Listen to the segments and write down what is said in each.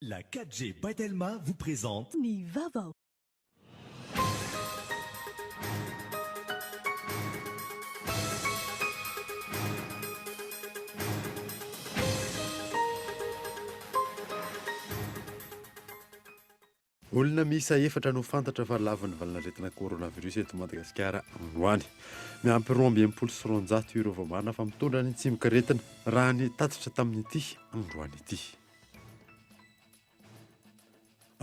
La 4G Batelma vous présente Ni Vava. Olona miisa efatra no fantatra fa lavan'ny valanaretina coronavirus eto Madagasikara androany. Miampy 12 ireo vao marina fa mitondra ny tsimikaretina raha ny tatitra tamin'ity androany ity.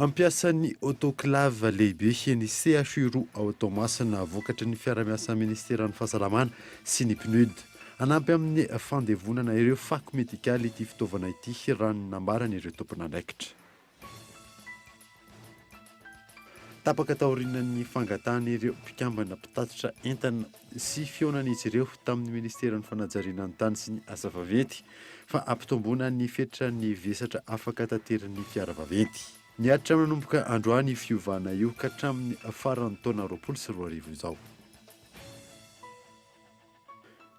Ampiasan'ny autoclave lehibe ny CHU roa ao Toamasina vokatry ny fiara-miasa ministeran'ny fahasalamana sy ny PNUD. Anampy amin'ny fandevonana ireo fako medikaly ity fitaovana ity raha ny nambarany ireo tompon'andraikitra. Tapaka taorinan'ny fangatahana ireo mpikambana mpitatitra entana sy fionan'izy ireo tamin'ny ministeran'ny fanajariana ny tany sy ny asa vaventy fa ampitomboana ny fetrany vesatra afaka tanteran'ny fiara vaventy. Niaritra manomboka androany fiovana io ka hatramin'ny faran'ny taona 2024 izao.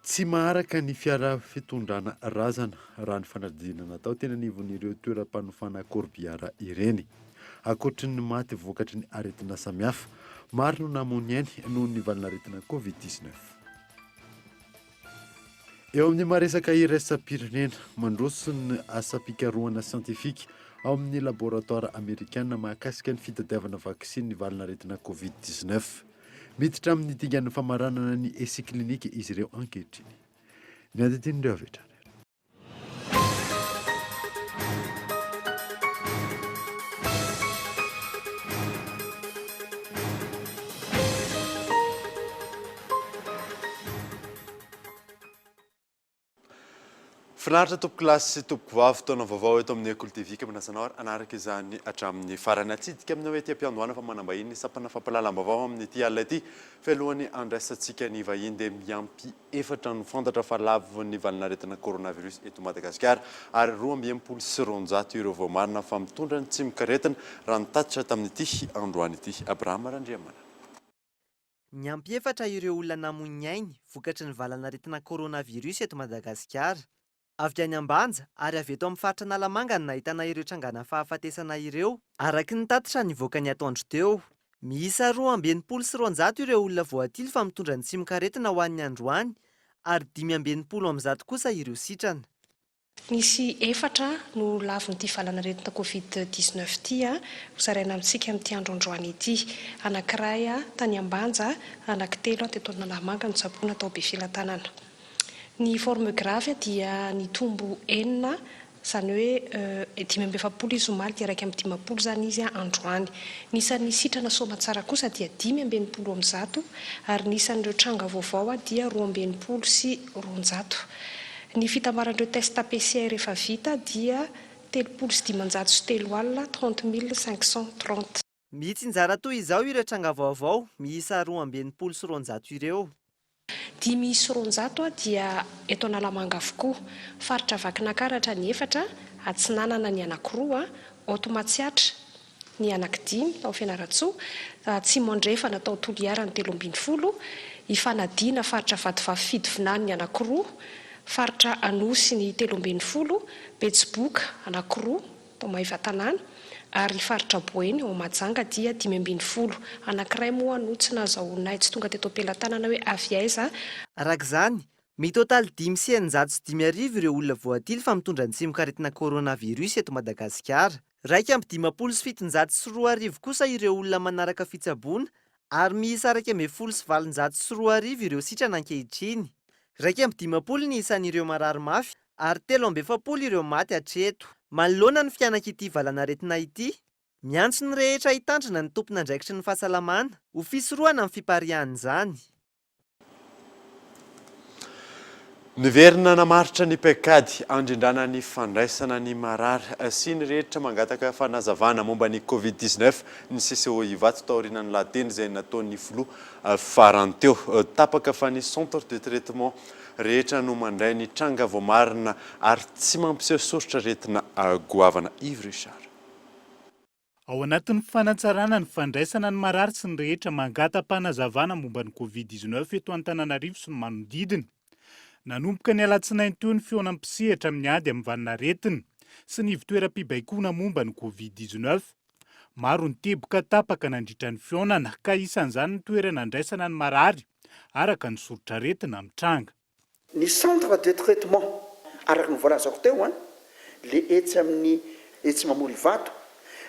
Tsy maharaka ny fiara fitondrana razana raha ny fanadinana natao tena nivon'ireo toeram-panofana korbiara ireny. Ankoatry ny maty vokatry ny aretina samihafa, maro no namony ainy noho ny valanaretina Covid-19. Eo amin'ny maresaka iraisam-pirenena mandroso ny asa-pikarohana siantifika ao amin'ny laboratoire amerikanina mahakasika ny fitadiavana vaksiny ny valanaretina Covid-19. Miditra amin'ny dingan'ny famaranana ny essai klinika izy ireo ankehitriny. Ny andinindreo avetrany. Finaritra tompoko kilasy sy tompoko vavy taona vaovao eto amin'ny École TV Manasanaora anaraka izany hatramin'ny farany atsidika amin'ny hoe ety am-piandohana fa manambahiny sapana fampalalam-baovao amin'ny ity alina ity fialohany andraisantsika ny vahiny dia miampy efatra no fantatra fa lavin'ny valanaretina coronavirus eto Madagasikara ary 12 ireo vao marina fa mitondra ny tsimikaretina raha nitatitra tamin'ity androany ity. Abraham Randriamana. Miampy efatra ireo olona namony ainy vokatry ny valanaretina coronavirus eto Madagasikara. Avy any Ambanja ary avy eto amin'ny faritra Analamanga no nahitana ireo trangana fahafatesana ireo araka ny tatitra nivoaka ny atoandro teo. Miisa 220 ireo olona voatily fa mitondra ny tsimikaretina ho an'ny androany ary 520 kosa ireo sitrana. Nisy efatra no lavin'ity valanaretina Covid-19 ity hozaraina amintsika amin'ity androandroany ity. Anankiray tany Ambanja, anankitelo teto Analamanga no tsaboina tao be filatanana. Ny forme grave dia ny tombo enina, izany hoe 570 izy omaly dia 250 zany izy androany. Nisan'ny sitrana soamantsara kosa dia 520 ary nisan'ireo tranga vaovao dia 220 sy 200. Ny fitambaran'ireo test PCR efa vita dia 303 alina 30 530. Mitsinjara toy izao ireo tranga vaovao miisa 220 sy 200 ireo. 5 sy 200 dia eto Analamanga avokoa. Faritra Vakinankaratra ny efatra, Atsinanana ny anankiroa, Automatsiatra ny anankidimy tao Fianarantsoa, Tsimondrefana tao Toliara ny 320, Ifanadiana faritra Vadivavy Fidivinany ny anankiroa, faritra Anosy ny 320, Betsiboka anankiroa tao Maivatanana ary faritra Boeny ao Majanga dia 520. Anankiray moa anotsina zahoninay tsy tonga teto Ampelantanana hoe avy aiza. Araka izany, mitotaly 5,950 ireo olona voatily fa mitondra ny tsimikaretina coronavirus eto Madagasikara. 1,702 kosa ireo olona manaraka fitsaboana ary miisa 1,720 ireo sitrana ankehitriny. 1,20 ny isan'ireo marary mafy ary 3,70 ireo maty hatreto. Manoloana ny fianak'ity valanaretina ity, miantso ny rehetra hitandrina ny tompon'andraikitry ny fahasalamana ho fisorohana amin'ny fiparihan'izany. Niverina namaritra ny pekady andrindrana ny fandraisana ny marary sy ny rehetra mangataka fanazavana momba ny Covid-19 ny CCO Ivato taorian'ny lateny izay nataon'ny filoha farany teo. Tapaka fa ny centre de traitement rehetra no mandray ny tranga vao marina ary tsy mampiseho soritra retina goavana. Yves Richard. Ao anatin'ny fanatsarana ny fandraisana ny marary sy ny rehetra mangata-panazavana momba ny Covid-19 eto Antananarivo sy ny manodidina. Nanomboka ny alatsinainy teo ny feonam-pisehatra amin'ny ady amin'ny valanaretina sy ny ivitoeram-pibaikona momba ny Covid-19. Maro ny teboka tapaka nandritra ny fionana ka isan'izany ny toerana andraisana ny marary araka ny sorotsaretina mitranga. Ny centre de traitement araka ny voalazako teo le etsy amin'ny etsy Mamorivato,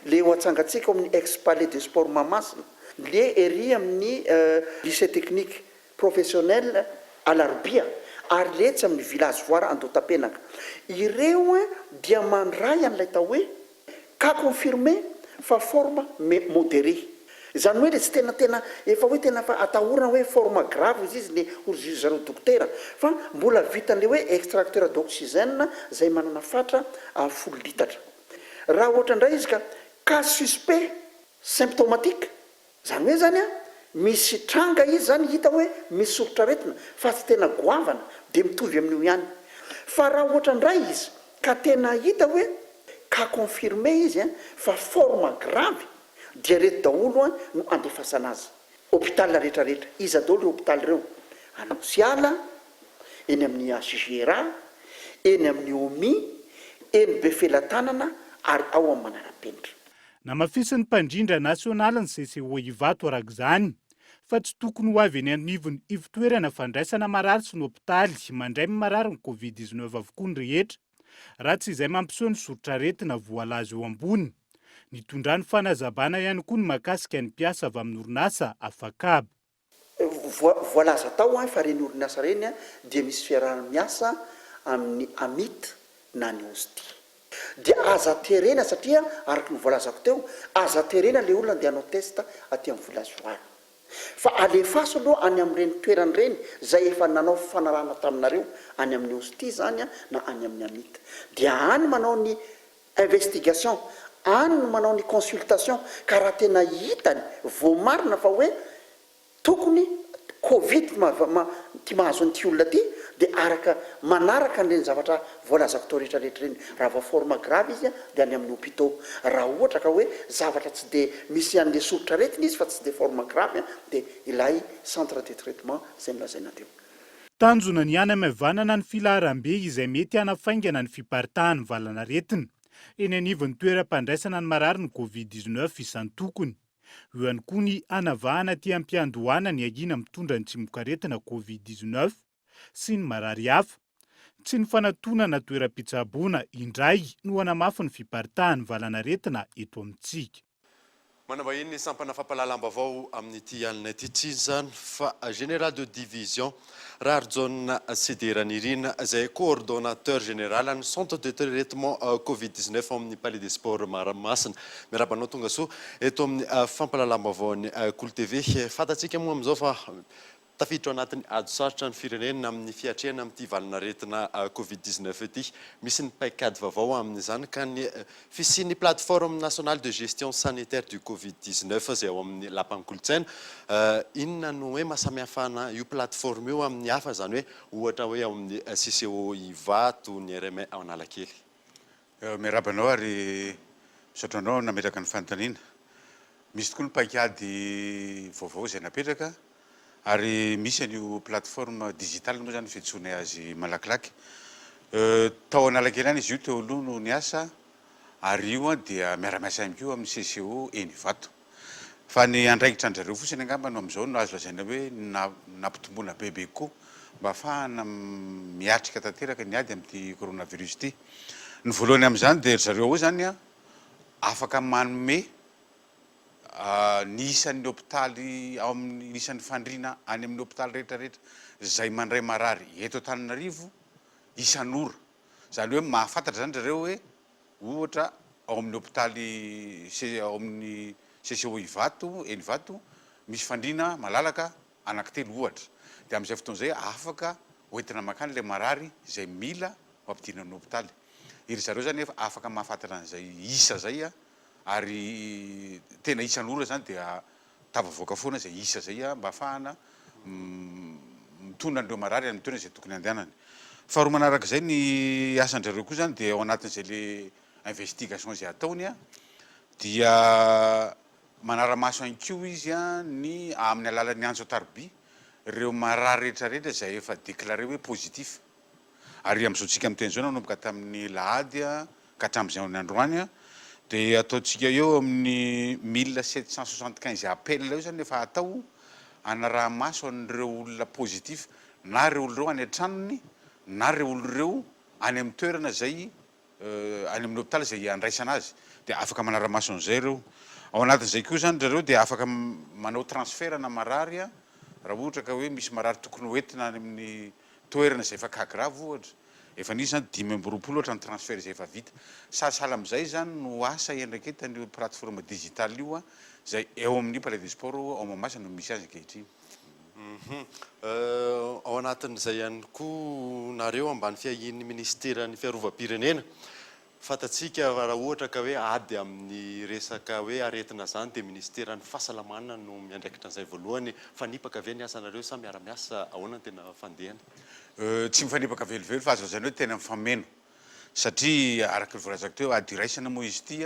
le ho atsangatsika amin'ny ex-palais de sport Mahamasina, le ery amin'ny lycée technique professionnel Alarobia, ary le etsy amin'ny village voara Andotapenaka. Ireo dia mandray an'ilay tao hoe ka confirmé fa forme modéré. Izany hoe le tsy tena efa hoe tena fa atahorana hoe forme grave izy le ozy zareo dokotera, fa mbola vitan'le hoe extracteur d'oxygène zay manana fatra 10 litatra. Raha ohatra indray izy ka cas suspect symptomatique, zany hoe zany misy tranga izy zany hita hoe misy sorotsaretina fa tsy tena goavana dia mitovy amin'io ihany. Fa raha ohatra indray izy ka tena hita hoe ka confirmé izy fa forme grave, dia reto daholo no andefasana azy hôpital rehetrarehetra. Iza daholo ireo hôpital ireo? Anosiala, eny amin'ny HGRA, eny amin'ny OMI, eny Befelatanana, ary ao amin'ny Manarapenitra. Namafisy ny mpandrindra nasionala ny CCO Ivato arak'izany fa tsy tokony ho avy eny anivony ivitoerana fandraisana marary sy ny hôpitaly mandray marary ny Covid-19 avokoa ny rehetra, raha tsy izay mampiseho ny sorotsaretina voalaza eo ambony. Nitondra ny fanazabana ihany koa ny makasika ny mpiasa avy amin'ny orinasa afakabo. Voalaza tao fa reny orinasa reny dia misy fiarahana-miasa amin'ny amit na ny OSTI. Dia aza terena satria araka ny voalazako teo, aza terena le olona dia hanao testa aty amin'ny village voara. Fa alefaso aloha any amin'ireny toerany reny zay efa nanao fanarahana taminareo any amin'ny OSTI zany na any amin'ny amit. Dia any manao ny investigation, any no manao ny consultation, ka raha tena hitany voamarina fa hoe tokony Covid ty mahazo an'ity olona ty, dia manaraka n'ireny zavatra voalazako tao rehetrarehetra reny. Raha va forme grave izy dia any amin'ny hôpitaux. Raha ohatra ka hoe zavatra tsy dia misy an'le sorotsaretina izy fa tsy dia forme grave dia ilay centre de traitement zay milazaina teo. Tanjona ny any amavanana ny filaharam-be izay mety hanafaingana ny fiparitahan'ny valanaretina eny anivon'ny toeram-pandraisana ny marary ny Covid-19 isan-tokony. Eo ihany koa ny hanavahana aty am-piandohana ny ahina mitondra ny tsimokaretina Covid-19 sy ny marary hafa. Tsy ny fanatonana toeram-pitsaboana indray no hanamafy ny fiparitahan'ny valanaretina eto amintsika. Manambahiny ny sampana fampalalam-bavao amin'ity alina ity tsy izany fa général de division Rarjon Sideranirina zay coordonnateur général ny centre de traitement Covid-19 amin'ny palais des sports Mahamasina. Miarabanao tonga soa eto amin'ny fampalalam-bavaon'ny Cool TV. Fatatsika moa amin'izao fa tafiditra anatin'ny ady sarotra ny firenena amin'ny fiatrehana amin'ity valanaretina Covid-19 ity. Misy ny paikady vaovao amin'izany ka ny fisian'ny plateforme nationale de gestion sanitaire du Covid-19 zay ao amin'ny lapan'ny kolontsaina. Inona no hoe mahasamihafana io plateforme io amin'ny hafa, zany hoe ohatra hoe ao amin'ny CCO Ivato, ny RMA ao Analakely. Miarabanao ary misaotra anao nametraka ny fanontaniana. Misy tokoa ny paikady vaovao zay napetraka, ary misy an'io plateforme digitale moa zany fiantsonay azy malakilaky. Tao Analakely any izy io teo aloha no niasa, ary io dia miara-miasa ihany koa amin'ny CCO eny Ivato. Fa ny andraikitra anjareo fotsiny angamba no amin'izao no azo lazaina hoe nampitomboana bebe koa mba ahafahana miatrika tanteraka ny ady amin'ity coronavirus ity. Ny voalohany amin'izany dia zareo ao zany afaka manome ny isan'ny hôpitaly ao amin'ny isan'ny fandriana any amin'ny hôpitaly rehetrarehetra zay mandray marary eto Antananarivo isan'ora. Zany hoe mahafantatra zany zareo hoe ohatra ao amin'ny hôpitaly ao amin'ny CCO Ivato, eny Ivato misy fandriana malalaka anankitelo ohatra. Dia amin'izay fotoan'izay afaka hoentina makany le marary zay mila ampidinan'ny hôpitaly. Iry zareo zany efa afaka mahafantatra an'izay isa zay ary tena isan'ora zany dia tavavoaka foana zay isa zay mba ahafahana mitondra an'ireo marary amin'ny toerana zay tokony andehanany. Faharoa manarak'izay ny asan'jareo koa zany dia ao anatin'izay le investigation zay ataony dia manara-maso ihany koa izy ny amin'ny alalan'ny anjo tarby ireo marary rehetrarehetra zay efa déclaré hoe positif. Ary amin'izao tsika amin'ny teny zao nanomboka tamin'ny lahady ka hatramin'izay ny androany dia ataontsika eo amin'ny 1775 appel io zany efa atao anaraha-maso an'ireo olona positif na reo olo reo any an-tranony na reo olo reo any amin'ny toerana zay any amin'ny hôpitaly zay andraisana azy dia afaka manara-maso an'izay reo ao anatin'izay koa zany rareo dia afaka manao transfert na marary raha ohatra ka hoe misy marary tokony hoentina any amin'ny toerana zay efa kagrave ohatra efa nisy zany 5 ohatra ny transfert zay efa vita sahasahala amin'izay zany no asa endraketany plateforme digitale io zay eo amin'ny palais des sports ao Mahamasina no misy azy ankehitriny. Ao anatin'izay ihany koa nareo ambany fiahin'ny ministeran'ny fiarovam-pirenena fatatsika raha ohatra ka hoe ady amin'ny resaka hoe aretina zany dia ministeran'ny fahasalamana no miandraikitra an'izay voalohany fanipaka ve ny asanareo sa miara-miasa ahoana tena fandehany? Tsy mifanipaka velively fa azo zany hoe tena mifameno satria araka ny voalazako teo ady iraisana moa izy ity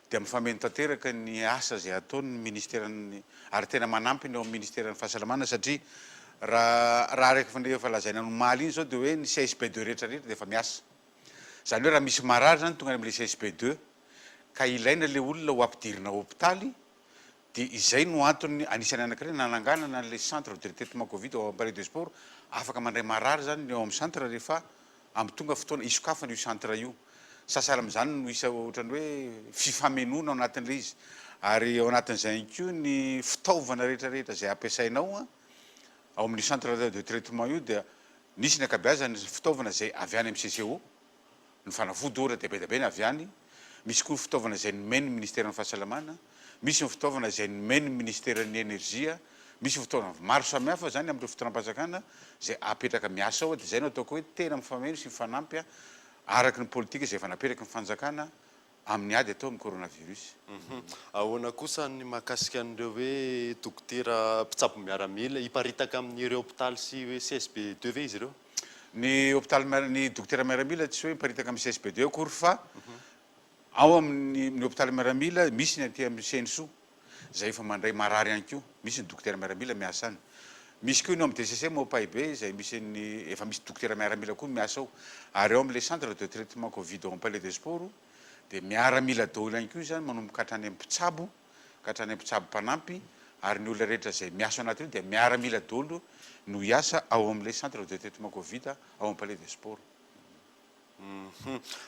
dia mifameno tanteraka ny asa zay ataony ministeran'ny ary tena manampy ny ao amin'ny ministeran'ny fahasalamana satria raha araka efa lazaina nomaly iny zao dia hoe ny CSP2 rehetrarehetra dia efa miasa zany hoe raha misy marary zany tonga amin'le CSP2 ka ilaina le olona ho ampidirina hôpitaly dia izay no antony anisany anankiray nananganana an'le centre de traitement covid ao palais des sports afaka mandray marary zany ny ao amin'ny centre rehefa amin'ny tonga fotoana isokafana io centre io sahasahala amin'izany no isa ohatrany hoe fifamenoana ao anatin'le izy ary ao anatin'izay koa ny fitaovana rehetrarehetra zay ampiasainao ao amin'ny centre de traitement io dia nisy ny ankabeazany fitaovana zay avy any amin'ny CCO ny fanafody ohatra dia be dia be ny avy any misy koa fitaovana zay nomeny ny ministeran'ny fahasalamana misy ny fitaovana zay nomeny ny ministeran'ny energia misy fitaovana maro samihafa zany amin'ireo fitoeram-panjakana zay apetraka miasa ao dia zay no ataoko hoe tena mifameno sy mifanampy araky ny politika zay efa napetraka ny fanjakana amin'ny ady atao amin'ny coronavirus. Ahoana kosa ny mahakasika an'ireo hoe dokotera mpitsabo miaramila hiparitaka amin'ireo hôpitaly sy hoe CSP2 ve izy ireo? Ny hôpitaly ny dokotera miaramila tsy hoe miparitaka amin'ny CSP2 akory fa ao amin'ny hôpitaly miaramila misy ny aty amin'ny CNSO zay efa mandray marary ihany koa misy ny dokotera miaramila miasa any misy koa ny amin'ny DCC mo Paibe zay misy ny efa misy dokotera miaramila koa miasa ao ary ao amin'le centre de traitement covid au palais des sports dia miaramila daholo ihany koa zany manomboka hatrany amin'ny mpitsabo ka hatrany amin'ny mpitsabo mpanampy ary ny olona rehetra zay miasa ao anatin'io dia miaramila daholo no hiasa ao amin'le centre de traitement covid ao amin'ny palais des sports.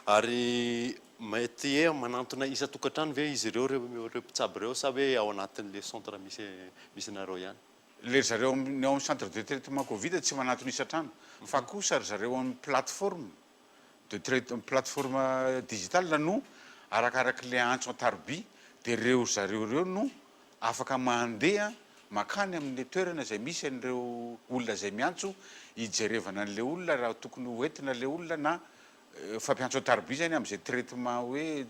Ary mety manantona isa tokantrano ve izy ireo mpitsabo ireo sa hoe ao anatin'le centre misy nareo ihany? Le zareo ao amin'ny centre de traitement covid tsy manantona isa-trano fa kosa zareo amin'ny plateforme plateforme digitale no arakaraky le antso an-taroby dia reo zareo reo no afaka mandeha makany amin'ny toerana zay misy an'ireo olona zay miantso hijerevana an'le olona raha tokony hoentina le olona na fampiantso an-taroby zany amin'izay traitement hoe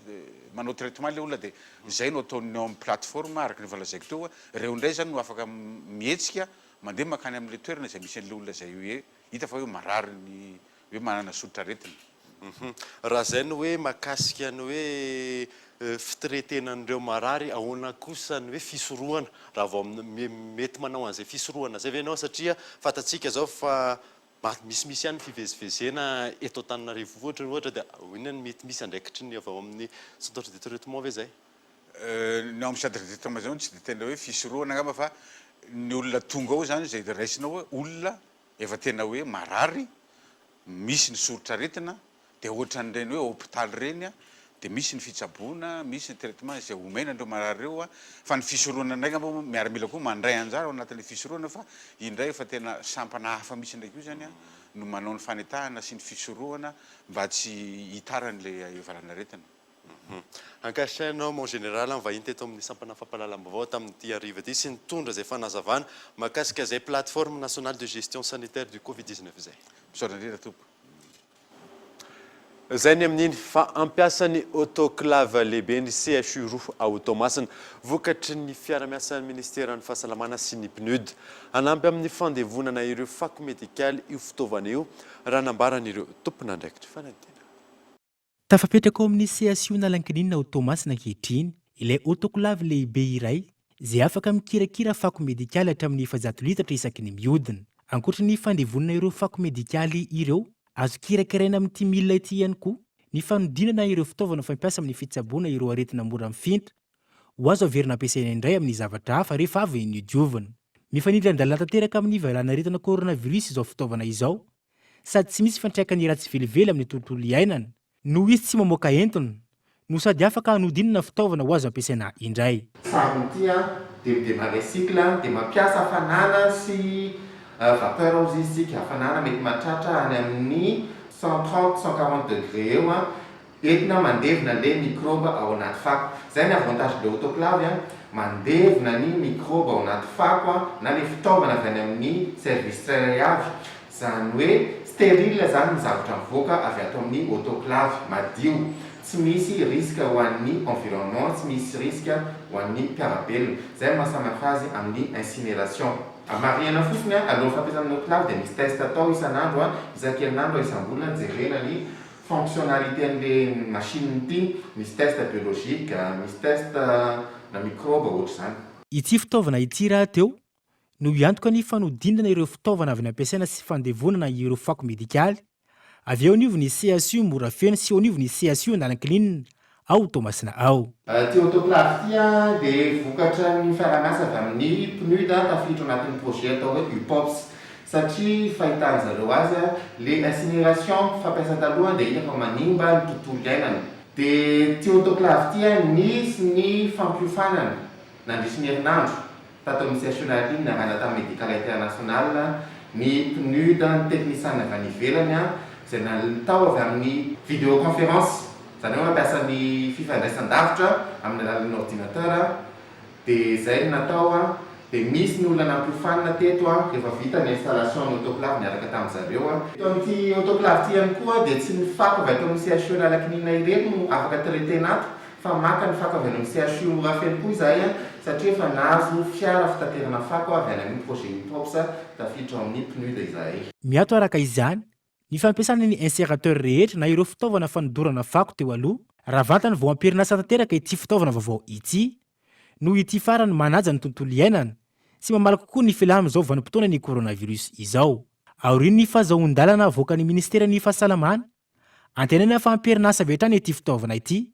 manao traitement le olona dia zay no ataony ao amin'ny plateforme araky ny valazaiko teo reo indray zany no afaka mihetsika mandeha makany amin'le toerana zay misy an'le olona zay hoe hita fa hoe marary ny hoe manana sotra aretina. Raha zay no hoe mahakasika ny hoe fitretenan'ireo marary ahoana kosa ny hoe fisorohana raha vao mety manao an'izay fisorohana zay ve ianao satria fatatsika zao fa misy ihany fivezivezena eto Antananarivo ohatra dia inona ny mety misy andraikitry ny avy ao amin'ny centre de traitement ve zay? Ny ao amin'ny centre de traitement zany tsy dia tena hoe fisorohana angamba fa ny olona tonga ao zany zay raisinao hoe olona efa tena hoe marary misy ny sorotra aretina dia ohatran'ireny hoe hôpitaly reny dia misy ny fitsaboana misy ny traitement zay omena andreo marary reo fa ny fisorohana ndraika miaramila koa mandray anjara ao anatin'le fisorohana fa indray efa tena sampana hafa misy ndraiky io zany no manao ny fanetahana sy ny fisorohana mba tsy hitaran'le valanaretina. Ankasainao mon général vahiny teto amin'ny sampana fampahalalam-baovao tamin'ity hariva ity sy nitondra zay fanazavana mahakasika zay plateforme nationale de gestion sanitaire du Covid-19 zay. Misaotra indrindra tompo. Zay ny amin'iny fa ampiasan'ny autoclave lehibe ny CHU roa ao Toamasina vokatry ny fiara-miasan'ny ministeran'ny fahasalamana sy ny PNUD hanampy amin'ny fandevonana ireo fako medikaly io fitaovana io raha nambaran'ireo tompon'andraikitra fanadina. Tafapetraka ao amin'ny CHU n'Alankinina ao Toamasina ankehitriny ilay autoclave lehibe iray izay afaka mikirakira fako medikaly hatramin'ny 100 litatra isaky ny mihodina. Ankoatra ny fandevonana ireo fako medikaly ireo azo kirakiraina amin'ity milina ity ihany koa ny fanodinana ireo fitaovana fampiasa amin'ny fitsaboana ireo aretina mora mifintra ho azo averina ampiasaina indray amin'ny zavatra hafa rehefa avy ny diovana. Mifanindry andalana tanteraka amin'ny ivalana aretina coronavirus izao fitaovana izao sady tsy misy fantraikany ratsy velively amin'ny tontolo iainana no izy tsy mamoaka entona no sady afaka hanodinana fitaovana ho azo ampiasaina indray. Savony ity dia marecycle dia mampiasa hafanana sy vapeur ozy izy tsika hafanana mety mahatratra any amin'ny 130-140 degré eo entina mandevina le microbe ao anaty fako. Zay ny avantage de autoclave mandevina ny microbe ao anaty fako na le fitaovana avy any amin'ny service tsirairay avy. Zany hoe stérile zany ny zavatra mivoaka avy ato amin'ny autoclave madio. Tsy misy risque ho an'ny environnement, tsy misy risque ho an'ny mpiarabelona. Zay mahasamihafa azy amin'ny incinération. Marihana fotsiny alohan'ny fampiasana ny autoclave dia misy test atao isan'andro isan-kerinandro isam-bolana jerena ny fonctionnalité an'le machine ity, misy test biologique, misy test na microbe ohatra zany. Ity fitaovana ity raha teo no iantoka ny fanodinana ireo fitaovana avy nampiasaina sy fandevonana ireo fako medikaly. Avy eo nivo ny CSU mora feno sy nivo ny CSU analan-kininina ao Tomasina ao. Ty autoclave ity dia vokatra ny fiarahamiasa avy amin'ny PNUD tafiditra anatin'ny projet atao hoe UPOPS. Satria fahitany zareo azy le incinération fampiasa taloha dia iny efa manimba ny tontolo iainana. Dia ty autoclave ity nisy ny fampiofanana nandrisy ny herinandro tato amin'ny CSU iny narana tamin'ny médical international ny PNUD ny technicien avy any ivelany izay natao avy amin'ny vidéoconférence. Zany hoe mampiasa ny fifandraisan-davitra amin'ny alalan'ny ordinateur dia zay no natao dia misy ny olona nampiofanina teto rehefa vita ny installation ny autoclave niaraka tamin' zareo. Amin'ity autoclave ity ihany koa dia tsy ny fako avy ato amin'ny CSU analan-kinina ireny no afaka traitena ato fa maka ny fako avy any amin'ny CSU mora feno koa izay satria efa nahazo fiara fitaterana fako avy any amin'ny projet UPOPS tafiditra amin'ny PNUD izay. Miato araka izany ny fampiasana ny insérateur rehetra na ireo fitaovana fanodorana fako teo aloha raha vantany vao amperinasa tanteraka ity fitaovana vaovao ity no ity farany manaja ny tontolo iainana sy mamaly kokoa ny filamina izao vanim-potoana ny coronavirus izao. Aoriany ny fahazoan-dalana avoaka ny ministera ny fahasalamana antenana fa amperinasa avy hatrany ity fitaovana ity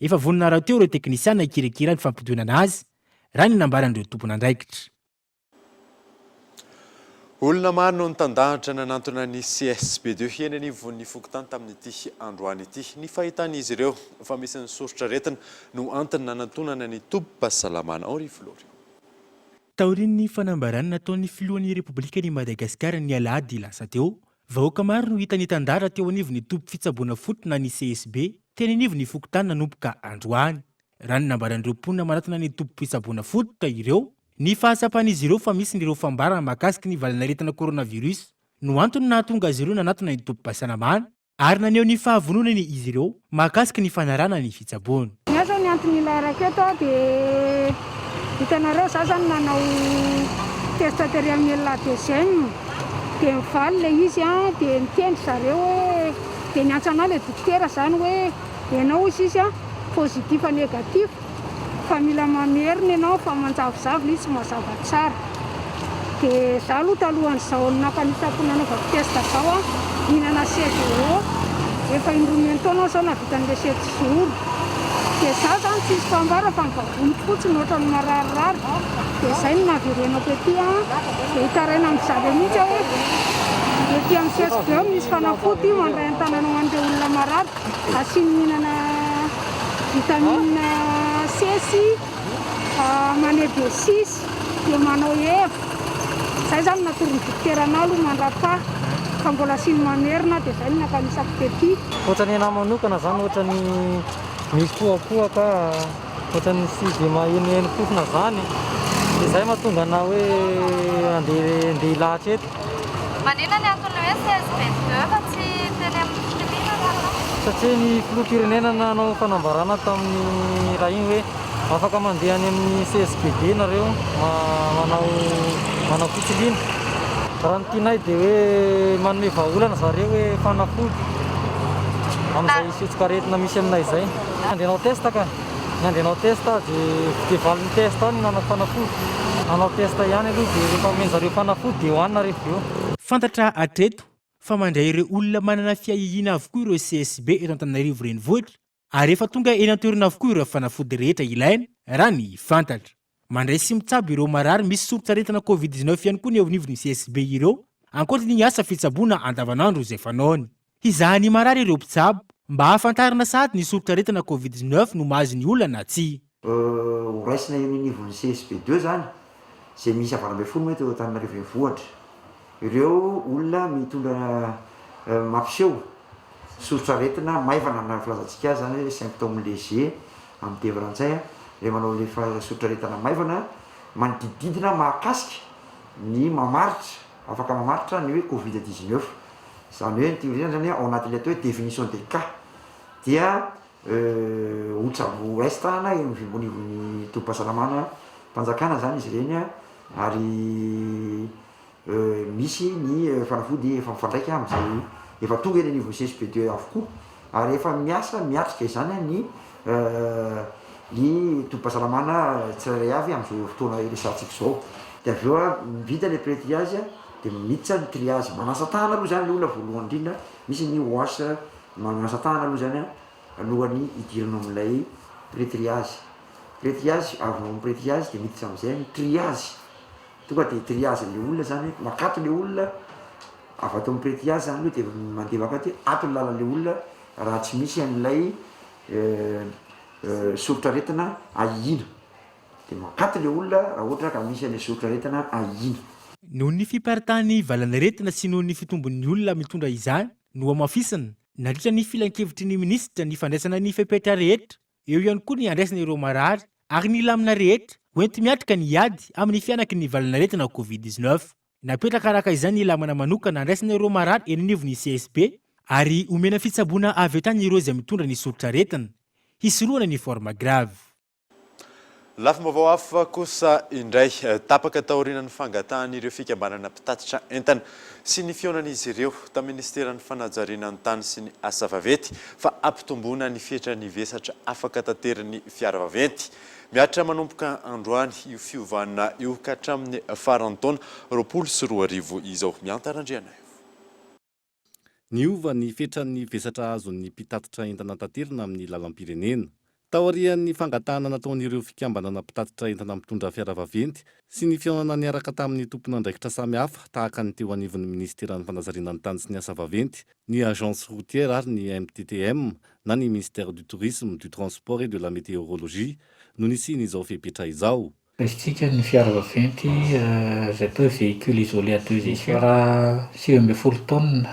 efa voninara teo ireo teknisiana ikirakira ny fampidonana azy raha ny nambaran'ireo tompon'andraikitra. Olona maro no nitandahatra nanantona ny CSB2 heny anivon'ny fokotany tamin'ity androany ity. Ny fahitan'izy ireo fa misy ny soritra retina no antony nanantonana ny tobim-pahasalamana ao Riflori. Taorian'ny fanambarana nataon'ny filohan'ny Repoblikan'i Madagasikara ny alahady lasa teo. Vahoaka maro no hita nitandahatra teo anivon'ny tobim-pitsaboana fotina ny CSB teny anivon'ny fokotany nanomboka androany. Raha ny nambaran'ireo mponina manatona ny tobim-pitsaboana fototra ireo ny fahasapan'izy ireo fa misy nireo fambarana mahakasika ny valanaretina coronavirus no antony nahatonga azy ireo nanatona ny tobim-pahasalamana ary naneho ny fahavononany izy ireo mahakasika ny fanarana ny fitsaboana. Miasa ny anton'ilay raketo dia hitanareo za zany nanao test arteriel deuxième dia mivaly ilay izy dia mitendry zareo hoe dia niantsana ilay dokotera zany hoe ianao izy positif négatif fa mila mamerina ianao fa manjavozavo izy mazava tsara. Dia za aloha talohan'izao nampanisako nanaovako test zao mihinana 7 jours efa indroa taona zao navita an'ilay 7 jours. Dia za zany tsy misy fambara fa mivavony fotsiny ohatrany mararirary. Dia zay no nahaverenako ety dia hitaraina amin'izany mihitsy hoe ety amin'ny CSB misy fanafody mandray an-tanana ho an'ireo olona marary asiany mihinana vitamine C manety 6 dia manao eva. Zay zany natory ny dokotera aloha mandrapa fa mbola asiany mamerina dia zay no nakanisako tety. Ohatrany anahy manokana zany ohatrany misy poapoaka ohatrany sy dia maheniheny fofona zany dia zay mahatonga na hoe andeha hilahatra eto. Manina ny antony hoe CSB2 fa tsy teny amin'ny fitinana? Satria ny filoham-pirenena nanao fanambarana tamin'ny raha iny hoe afaka mandeha any amin'ny CSBD nareo manao fitsiliana. Raha ny tianay dia hoe manome vahaolana zareo hoe fanafody amin'izay sotsokaretina misy aminay izay. Andehanao test ka, ny andehanao test dia valiny test any nanao fanafody. Nanao test ihany aloha dia rehefa amen'zareo fanafody dia hohanina rehefa eo. Fantatra atreto fa mandray ireo olona manana fiahiana avokoa ireo CSB eto Antananarivo renivohitra ary efa tonga eny an-toerana avokoa ireo fanafody rehetra ilaina raha ny fantatra. Mandray sy mitsabo ireo marary misy soritsaretana COVID-19 ihany koa ny eo anivon'ny CSB ireo ankoatra ny asa fitsaboana andavanandro izay fanaony. Hizahany marary ireo mpitsabo mba hahafantarana sady ny soritsaretana COVID-19 no mahazo ny olona na tsy. Horaisina eo anivon'ny CSB2 zany izay misy avarambe folo mety eo Antananarivo renivohitra. Ireo olona mitondra mampiseho soritsaretina maivana na filazantsika azy zany hoe symptôme léger amin'ny teny frantsay le manao le soritsaretina maivana manodididina mahakasika ny mamaritra afaka mamaritra ny hoe COVID-19 zany hoe ny zany ao anatin'ilay atao hoe définition des cas dia ohatsabo raisitana eo mivimbonivon'ny tobim-pahasalamana mpanjakana zany izy ireny ary misy ny fanafody efa mifandraika amin'izay efa tonga eny anivon'ny CSB2 avokoa ary efa miatrika izany ny tobim-pahasalamana tsirairay avy amin'izao fotoana resantsika izao. Dia avy eo vita le pré-triage dia miditra ny triage manasa tanana aloha zany le olona voalohany indrindra misy ny OAS manasa tanana aloha zany alohany idirana amin'ilay pré-triage. Pré-triage avy amin'ny pré-triage dia miditra amin'izay ny triage. Tonga dia triage le olona zany makato le olona avy ato amin'ny pré-triage zany aloha dia mandeha makato ato ny lala le olona raha tsy misy an'ilay soritsaretina ahihina. Dia makato le olona raha ohatra ka misy an'ilay soritsaretina ahihina. Noho ny fiparitahan'ny valanaretina sy noho ny fitombon'ny olona mitondra izany no amafisana nandritra ny filan-kevitry ny minisitra ny fandraisana ny fepetra rehetra eo ihany koa ny andraisana ireo marary ary ny lamina rehetra hoenty miatrika ny ady amin'ny fianaky ny valanaretina COVID-19. Napetraka araka izany ny lamana manokana andraisana ireo marary eny anivon'ny CSB ary omena fitsaboana avy tany ireo izay mitondra ny soritsaretina hisoroana ny forme grave. Lafim-baovao hafa kosa indray tapaka taorian'ny fangatahan'ireo fikambanana mpitatitra entana sy ny fionan'izy ireo tamin'ny ministeran'ny fanajariana ny tany sy ny asa vaventy fa ampitomboana ny fietran'ny vesatra afaka tanteran'ny fiara vaventy. Miatra manomboka androany io fiovana io ka hatramin'ny faran'ny taona 24 izao miantarandriana io. Niova ny fietran'ny vesatra azon'ny mpitatitra entana tanterana amin'ny lalam-pirenena. Taorian'ny fangatahana nataon'ireo fikambanana mpitatitra entana mitondra fiara vaventy sy ny fihaonana niaraka tamin'ny tompon'andraikitra samihafa tahaka ny teo anivon'ny ministeran'ny fanazariana ny tany sy ny asa vaventy, ny agence routière ary ny MTTM na ny ministère du tourisme, du transport et de la météorologie no nisian'izao fepetra izao. Resitsika ny fiara vaventy izay atao véhicule isolé à deux essieux. Fiara 20 tonnes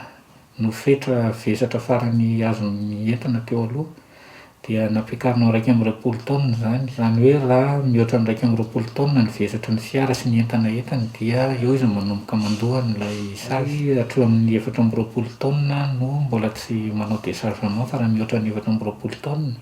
no fetra vesatra farany azon'ny entana teo aloha. Dia nampiakarina 220 tonnes zany hoe raha mihoatra 220 tonnes ny vesatra ny fiara sy ny entana dia eo izy manomboka mandoa n'ilay sazy hatrio amin'ny 420 tonnes no mbola tsy manao déchargement fa raha mihoatra ny 420 tonnes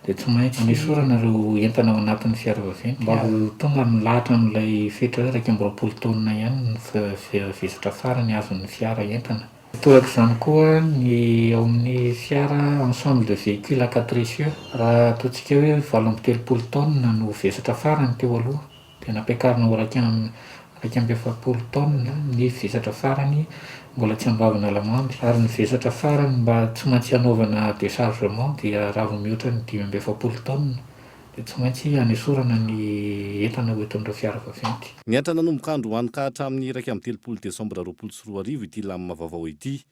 dia tsy maintsy misorana ireo entana ao anatin'ny fiara vaventy mba ho tonga milahatra amin'ilay fetra 220 tonnes ihany ny vesatra farany azon'ny fiara entana. Torak izany koa ny ao amin'ny fiara ensemble de véhicules à 4 essieux raha ataontsika hoe 230 tonnes no vesatra farany teo aloha dia nampiakarina 270 tonnes ny vesatra farany mbola tsy ambavina lamamby ary ny vesatra farany mba tsy maintsy hanaovana déchargement dia raha vao mihoatra ny 570 tonnes dia tsy maintsy hanesorana ny entana ho eto amin'ireo fiara vaventy. Niatra nanomboka androany ka hatramin'ny 1 Desambra 2024 ity lamina vaovao ity.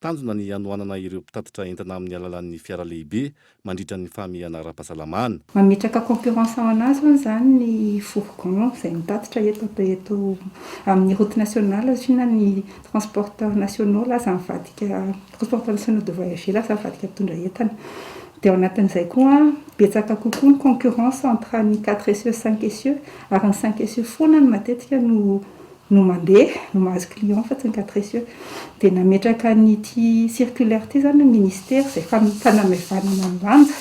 Tanjona ny hanoanana ireo mpitatitra entana amin'ny alalan'ny fiara lehibe mandritra ny famihana ara-pahasalamana. Mametraka concurrence aminazy zany ny fourgon izay mitatitra eto amin'ny route nationale sy ny transporteurs nationaux lasa mivadika transporteurs nationaux de voyager lasa mivadika mitondra entana. Dia ao anatin'izay koa betsaka kokoa ny concurrence entre ny 4 essieux 5 essieux ary ny 5 essieux foana ny matetika no mandeha no mahazo client fa tsy ny 4 essieux. Dia nametraka nyity circulaire ty zany ny ministère izay fanamevanana ny lanja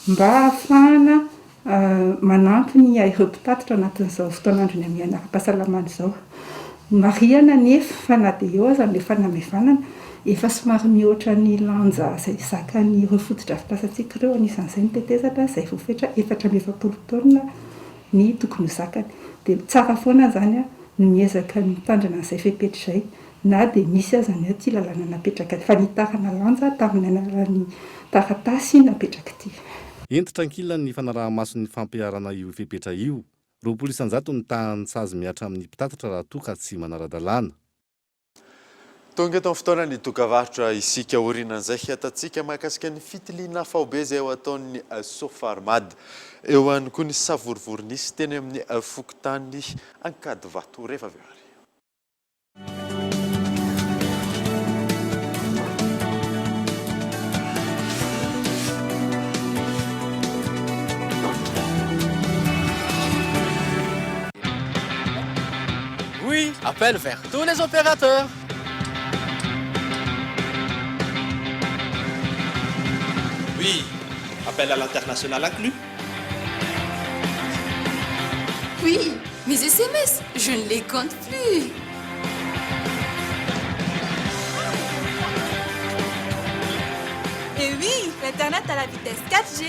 mba ahafahana manampy ny ireo mpitatitra anatin'izao fotoanandro ny amiana ara-pahasalamana izao. Marihana nefa fa na dia eo aza ilay fanamevanana efa somary mihoatra ny lanja izay zakany ireo fotodrafitrasantsika ireo anisan'izay ny tetezatra izay vofetra 420 tonnes ny tokony ho zakany. Dia tsara foana zany no miezaka mitandrina an'izay fepetra izay na dia misy azany ty lalàna napetraka fa nitarana lanja tamin'ny anaran'ny taratasy napetraka ty. Entitra ankilany ny fanaraha-mason'ny fampiarana io fepetra io. 20 isanjato ny tahany sazy miatra amin'ny mpitatatra raha toa ka tsy manara-dalàna. Tonga eto amin'ny fotoana ny dokavarotra isika orinan'izay atatsika mahakasika ny fitiliana faobe izay eo ataon'ny Sofarmad. Eo ihany koa ny savorovoron'isy teny amin'ny fokotany Ankady vato rehefa avy ary. Oui, appel vers tous les opérateurs. Oui, appel à l'international inclus. Oui, mes SMS, je ne les compte plus. Et oui, l'Internet à la vitesse 4G.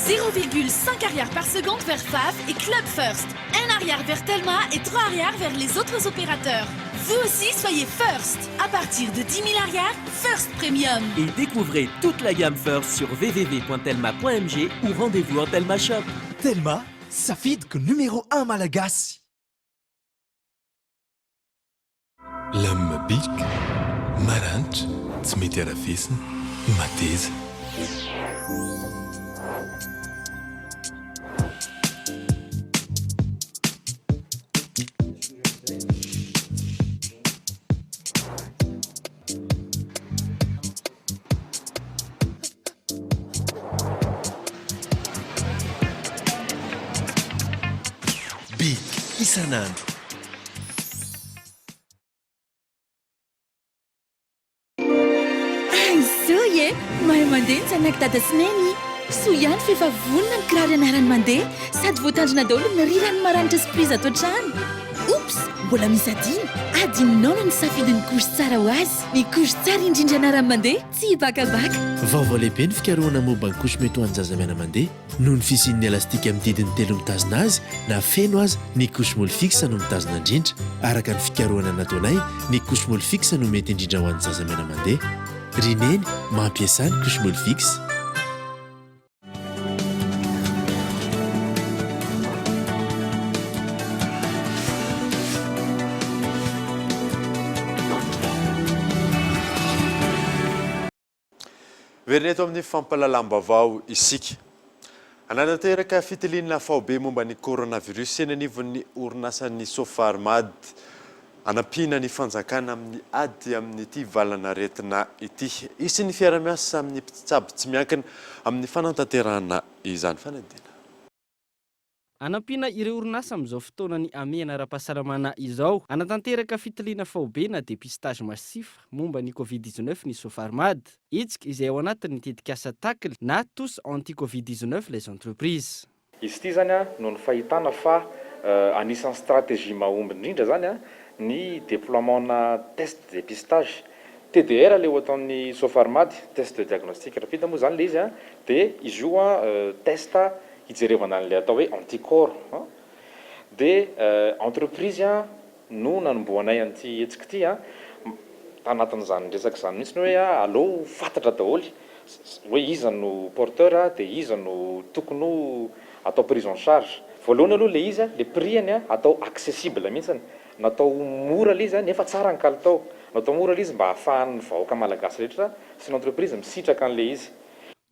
0,5 arrières par seconde vers FAF et Club First. 1 arrière vers Telma et 3 arrières vers les autres opérateurs. Vous aussi, soyez First. À partir de 10 000 arrières, First Premium. Et découvrez toute la gamme First sur www.telma.mg ou rendez-vous en Telma Shop. Telma, Safid numéro 1 Malagasy. Lame bic, maranch, tsy mety arafesina, mateza. Bic isanandro. Zao e, mahay mandeha ny zanaky dada Sineny. Soa ihany fa efa vonona ny kiraro ianarany mandeha sady voatandrina daholo ny rirany maranitra surprise ato an-trano. Oops, mbola misy adino. Adinonao no nisafidy ny kusy tsara ho azy. Ny kusy tsara indrindra ianarany mandeha, tsy hibakabaka. Vaovao lehibe ny fikarohana momba ny kusy mety ho an'ny zazamena mandeha noho ny fisian'ny elastika amin'ny didiny 3 mitazona azy na feno azy ny kusy moly fixe no mitazona indrindra. Araka ny fikarohana nataonay, ny kusy moly fixe no mety indrindra ho an'ny zazamena mandeha. Rineny mampiasa ny kusy moly fixe. Vereneto amin'ny fampalalam-bavao isika. Ananateraka fitiliana faobe momba ny coronavirus senanivon'ny orinasan'ny Sofarmad. Anampiana ny fanjakana amin'ny ady amin'ny ity valana retina ity. Isy ny fiara-miasa amin'ny mpitsabo tsy miankina amin'ny fanantanterahana izany fanadina. Anampiana ireo orinasa amin'izao fotoana ny amena ara-pahasalamana izao. Anatanteraka fitiliana faobe na dépistage massif momba ny Covid-19 ny Sofarmad. Itsika izay ao anatin'ny tetikasa tacle na tous anti-Covid-19 les entreprises. Izy ity zany no ny fahitana fa anisan'ny stratégie mahomby indrindra zany ny déploiement test dépistage. TDR le ataon'ny Sofarmad, test de diagnostic rapide moa zany le izy dia izy io test hijerevana an'ilay atao hoe anticorps. Dia entreprise no nanomboanay an'ity hetsika ity tanatin'izany resaka izany mihitsy hoe aleo fantatra daholo hoe iza no porteur dia iza no tokony atao prise en charge. Voalohany aloha le izy le prix-any atao accessible mihitsy, natao mora le izy nefa tsara ny kalitao, natao mora le izy mba ahafahan'ny vahoaka malagasy rehetra sy ny entreprise misitraka an'le izy.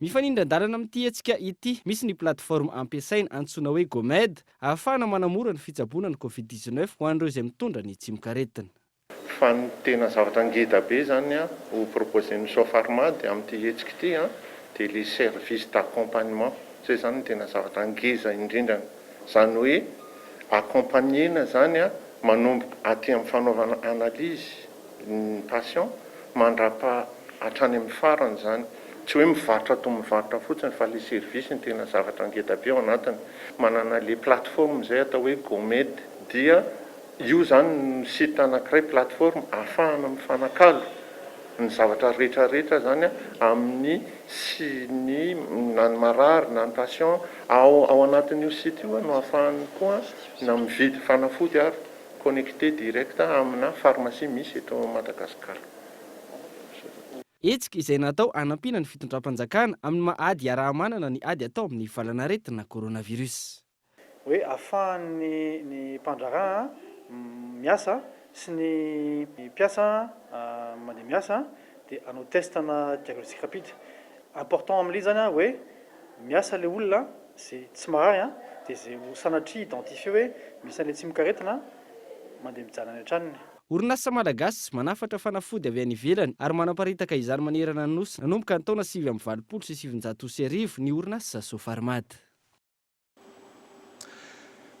Mifanindran-dalana amin'ity hetsika ity, misy ny plateforme ampiasaina antsoina hoe GOMED ahafahana manamora ny fitsaboana ny Covid-19 ho an'ireo izay mitondra ny tsimikaretina. Fa ny tena zavatra ngeda be zany ho proposen'ny Sofarmad amin'ity hetsika ity dia les services d'accompagnement. Zay zany tena zavatra ngeza indrindra. Zany hoe accompagnena zany manomboka aty amin'ny fanaovana analyse ny patient mandrapa hatrany amin'ny farany zany. Tsy hoe mivarotra to mivarotra fotsiny fa le service ny tena zavatra ngeda be ao anatiny. Manana le plateforme zay atao hoe GOMED dia io zany site anankiray plateforme ahafahana mifanakalo ny zavatra rehetrarehetra zany amin'ny sy ny na ny marary na ny patient ao anatin'io site io no ahafahany koa na mividy fanafody ary connecté direct amina pharmacie misy eto Madagasikara. Hetsika izay natao hanampina ny fitondram-panjakana amin'ny maady iaraha-manana ny ady atao amin'ny valanaretina coronavirus. Hoe ahafahan'ny ny mpandraharaha miasa sy ny mpiasa mandeha miasa dia hanao testana diagnostic rapide. Important amin'ilay zany hoe miasa le olona zay tsy marary dia zay ho sanatria identifié hoe misy an'ilay tsy mikaretina mandeha mijanona any an-tranony. Orinasa malagasy manafatra fanafody avy any ivelany ary manaparitaka izany manerana ny nosy nanomboka ny taona 2020 sy 2009 ny orinasa Sofarmad.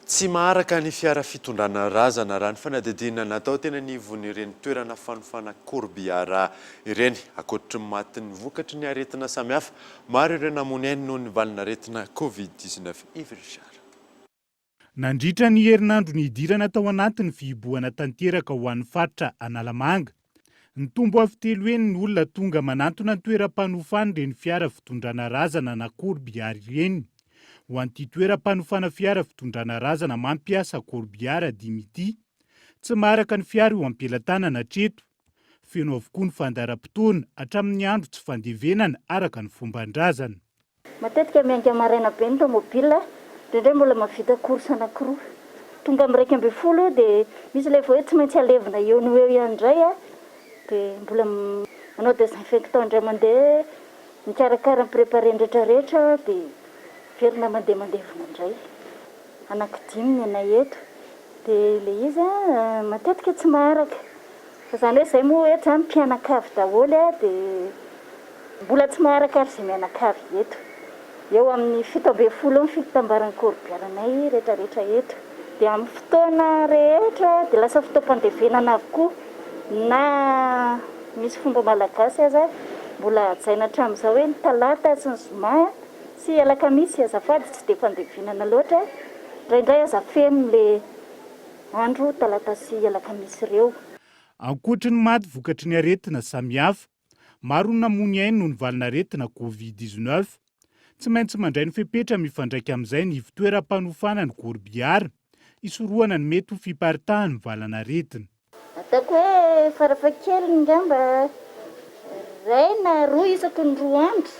Tsy maharaka ny fiara fitondrana razana raha ny fanadidina natao tena nivon'ireny toerana fanofana korbiara ireny akoatry ny matin'ny vokatry ny aretina samihafa maro ireo namony ainy noho ny valinaretina COVID-19 Ivrishara. Nandritra ny herinandro ny idirana tao anatin'ny fihibohana tanteraka ho an'ny faritra Analamanga. Ny tombo avy telo eny ny olona tonga manantona ny toeram-panofana ireny fiara fitondrana razana na korbiara ireny. Ho an'ity toeram-panofana fiara fitondrana razana mampiasa korbiara dimity, tsy maharaka ny fiara io ampelantanana hatreto. Feno avokoa ny fandaharam-potoana hatramin'ny andro tsy fandevenana araka ny fomban-drazana. Matetika miainga maraina be ny tomobila, indrindray mbola mahavita course anankiroa. Tonga amin'ny 1:20 dia misy ilay hoe tsy maintsy alevina eo no eo ihany indray dia mbola manao désinfectant indray mandeha, mikarakara miprépare rehetrarehetra dia verina mandeha indray. Anankidimy ny anay eto. Dia ilay izy matetika tsy maharaka. Fa izany hoe izay moa eto izany mpianakavy daholo dia mbola tsy maharaka ary izay mianakavy eto. Eo amin'ny 7:20 ny fitambaran'ny korbiaranay rehetrarehetra eto. Dia amin'ny fotoana rehetra dia lasa fotoam-pandevenana avokoa na misy fomba malagasy aza mbola hajaina hatramin'izao hoe ny talata sy ny zoma sy alakamisy azafady tsy dia fandevenana loatra. Indraindray aza feno le andro talata sy alakamisy ireo. Ankoatry ny maty vokatry ny aretina samihafa, maro ny namony ainy noho ny valinaretina COVID-19. Tsy maintsy mandray ny fepetra mifandraika amin'izay ny fitoeram-panofana ny korbiara, isorohana ny mety ho fiparitahan'ny valanaretina. Ataoko hoe farafahakeliny ngamba 2 na 3 isaky ny 2 andro.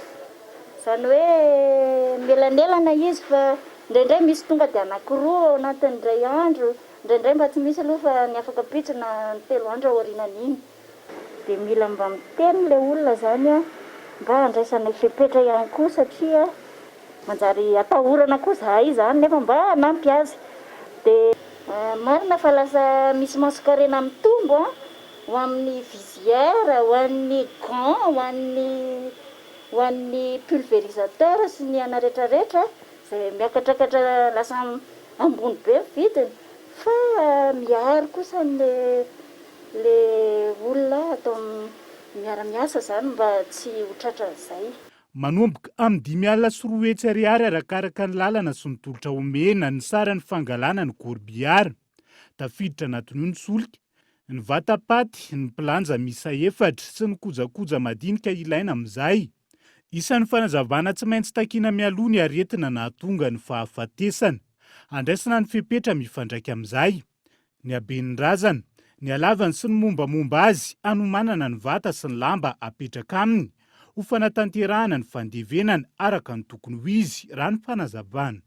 Izany hoe melanelana izy fa indraindray misy tonga dia anankiroa anatin'ny 2 andro, indraindray mba tsy misy aloha fa ny afaka pitsina 3 andro aorinan'iny. Dia mila mba miteny ilay olona izany mba handraisana fepetra ihany koa satria manjary atahorana koa zahay izany nefa mba hanampy azy. Dia marina fa lasa misy masokarena amin'ny tombo ho amin'ny visière, ho an'ny gant, ho an'ny pulvérisateur sy ny ana rehetrarehetra izay miakatrakatra lasa ambony be vidiny fa miaro kosa le olona atao miara-miasa izany mba tsy ho tratra izay. Manomboka amin'ny 5 hetsy ariary arakaraka ny lalana sy ny tolotra omena ny saran'ny fangalana ny korbiara. Tafiditra anatin'io ny solika, ny vatapaty, ny pilanja misa 4 sy ny kojakoja madinika ilaina amin'izay. Isan'ny fanazavana tsy maintsy takiana mialoha ny aretina na tonga ny fahafatesana. Andraisana ny fepetra mifandraika amin'izay. Ny haben'ny razana, ny halavany sy ny mombamomba azy anomanana ny vata sy ny lamba apetraka aminy. Ho fanatanterahana ny fandevenana araka ny tokony ho izy raha ny fanazavana.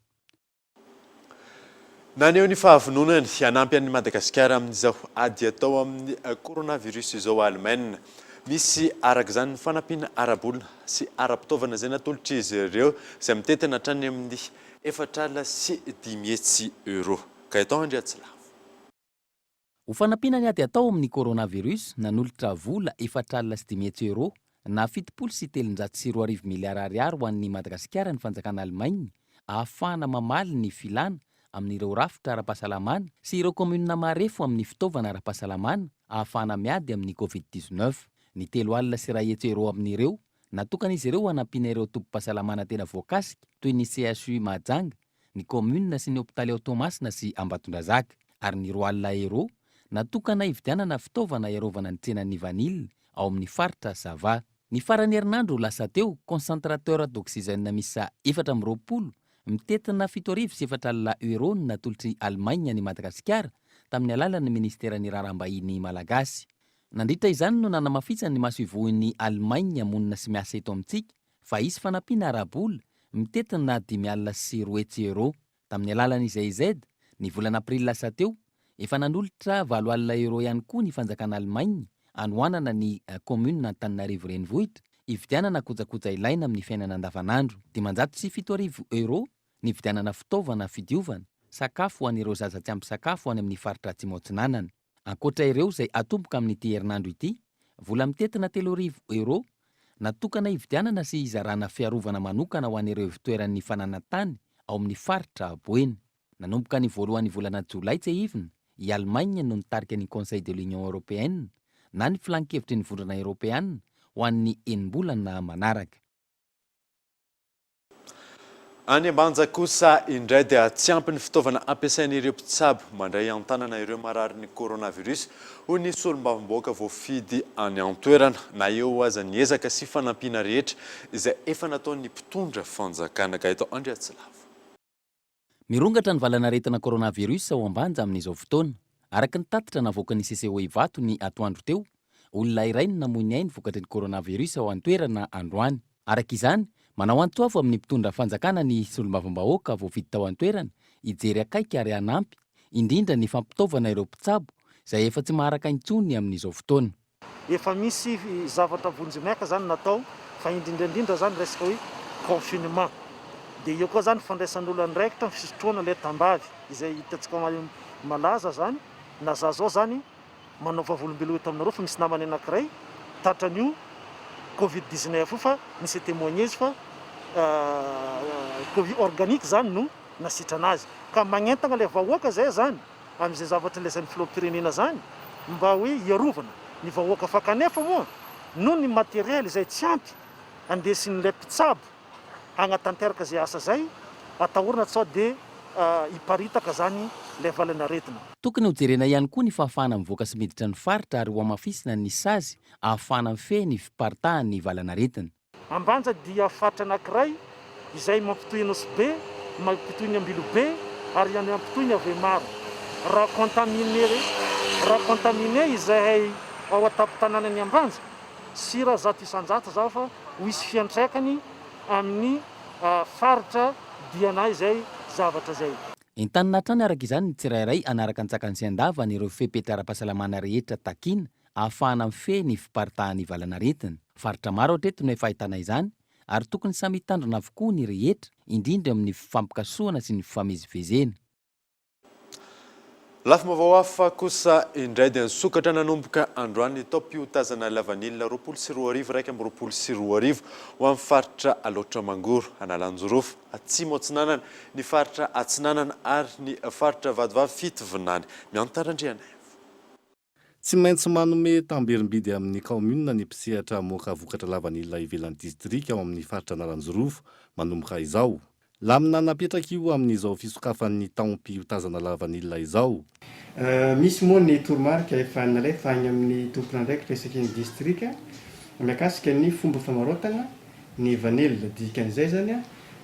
Naneo ny fahavononany hanampy an'i Madagasikara amin'izao ady atao amin'ny coronavirus izao Allemagne. Misy araka izany ny fanampiana ara-bolona sy ara-pitaovana izay natolotra izy ireo izay mitetina hatrany amin'ny 4,5 euro. Gaëtan Andriatsila. Ho fanampiana ny ady atao amin'ny coronavirus nanolotra vola 4,5 euro na 7,3 miliara ariary ho an'ny Madagasikara ny fanjakana Allemagne ahafahana mamaly ny filana amin'ireo rafitra ara-pahasalamana sy ireo komunina marefo amin'ny fitaovana ara-pahasalamana ahafahana miady amin'ny COVID-19. Ny 3,1 euro amin'ireo natokana izy ireo hanampiana ireo tompo-pahasalamana tena voakasika toy ny CHU Mahajanga, ny komuna sy ny hôpitaly Automasina sy Ambatondrazaka, ary ny 2 euro natokana hividianana fitaovana iarovana ny tsenan'ny vanilina ao amin'ny faritra Sava. Ny farany herinandro lasa teo concentrateur d'oxygène misa 420 mitetina 7,4 euro natolotry Allemagne ny Madagasikara tamin'ny alalan'ny ministeran'ny raharaham-bahiny malagasy. Nandritra izany no nanamafisany ny maso ivohin'ny Allemagne hamonina sy miasa eto amintsika fa isy fanampiana arabola mitetina 5,4 tamin'ny alalan'izay ized ny volana aprila lasa teo efa nanolotra 7 euro ihany koa ny fanjakana Allemagne anohanana ny commune Antananarivo renivohitra ividianana kojakoja ilaina amin'ny fiainana andavanandro. 507 euro ny vidianana fitaovana fidiovana sakafo ho an'ireo zaza tsy ampy sakafo ho any amin'ny faritra Atsimo-Atsinanana. Ankoatra ireo izay atomboka amin'ity herinandro ity, vola mitetina 3 euro natokana hividianana sy izarana fiarovana manokana ho an'ireo fitoeran'ny fananantany ao amin'ny faritra Aboeny. Nanomboka ny voalohan'ny volana Jolay tsy ahivina, i Allemagne no nitarika ny Conseil de l'Union Européenne na ny filan-kevitry ny vondrona Europeanina ho an'ny enim-bolana manaraka. Any Ambanja kosa indray dia tsy ampy ny fitaovana ampiasain'ireo mpitsabo mandray an-tanana ireo marary ny coronavirus ho ny solombavamboaka voafidy any an-toerana na eo aza ny ezaka sy fanampiana rehetra izay efa nataon'ny mpitondra fanjakana eto Andriatsilavo. Mirongatra ny valanaretina coronavirus ao Ambanja amin'izao fotoana. Araka ny tatitra navoaka ny CCO Ivato ny atoandro teo, olona iray no namoy ny ainy vokatry ny coronavirus ao an-toerana androany. Araka izany, manao antoavo amin'ny mpitondra fanjakana ny solombavambahoaka voafidy tao an-toerana hijery akaiky ary hanampy, indrindra ny fampitaovana ireo mpitsabo izay efa tsy maharaka intsony amin'izao fotoana. Efa misy zavatra vonjy-maika zany natao fa indrindrandrindra zany resaka hoe confinement. Dia eo koa zany fandraisan'olo andraikitra fisotroana ilay tambavy izay hitantsika malaza zany na zazao zany manao vavolombelona eto aminareo fa misy namany anankiray tatran'io Covid-19 fa misy témoignage fa Covid organique zany no nasitrana azy. Ka magnentana ilay vahoaka zay zany amin'izay zavatra ilazan'ny filoham-pirenena zany mba hoe iarovana ny vahoaka fa kanefa moa no ny matériel izay tsy ampy andesin'ilay mpitsabo hagnatanteraka zay asa zay atahorana sao dia hiparitaka zany ilay valanaretina. Tokony hojerena ihany koa ny fahafahana mivoaka sy miditra ny faritra ary ho amafisina ny sazy ahafahana mifehy ny fiparitahan'ny valanaretina. Ambanja dia faritra anankiray izay mampitohy ny Osibe, mampitohy ny Ambilobe ary mampitohy ny Avemaro. Raha contaminé izay ao atapon-tanànan'ny Ambanja, sira zato isan-jato zao fa ho isy fiantraikany amin'ny faritra diana izay zavatra zay. Entanina hatrany araka izany ny tsirairay anaraka ny tsakany sy andava an'ireo fepetra ara-pahasalamana rehetra takiana ahafahana mifehy ny fiparitahan'ny valanaretina. Faritra maro hatreto no efa ahitana izany ary tokony samy hitandrina avokoa ny rehetra indrindra amin'ny fifampikasoana sy ny fifamezivezena. Lafim-baovao hafa kosa indray dia nisokatra nanomboka androany taom-piotazana lavanilina 24 raika amby 24 ho amin'ny faritra Alotra Mangoro, Analanjorofo, Atsimo-Atsinanana, ny faritra Atsinanana ary ny faritra Vadivavy Fitovinany. Miantarandriana. Tsy maintsy manome tamberim-bidy amin'ny commune ny mpisehatra moka vokatra lavanilina ivelan'ny distrika ao amin'ny faritra Analanjorofo manomboka izao. Lamina napetraka io amin'izao fisokafan'ny taom-piotazana lavanilina izao. Misy moa ny toromarika efa nalefa any amin'ny tompon'andraikitra isaky ny distrika mikasika ny fomba famarotana ny vanilina dikan'izay zany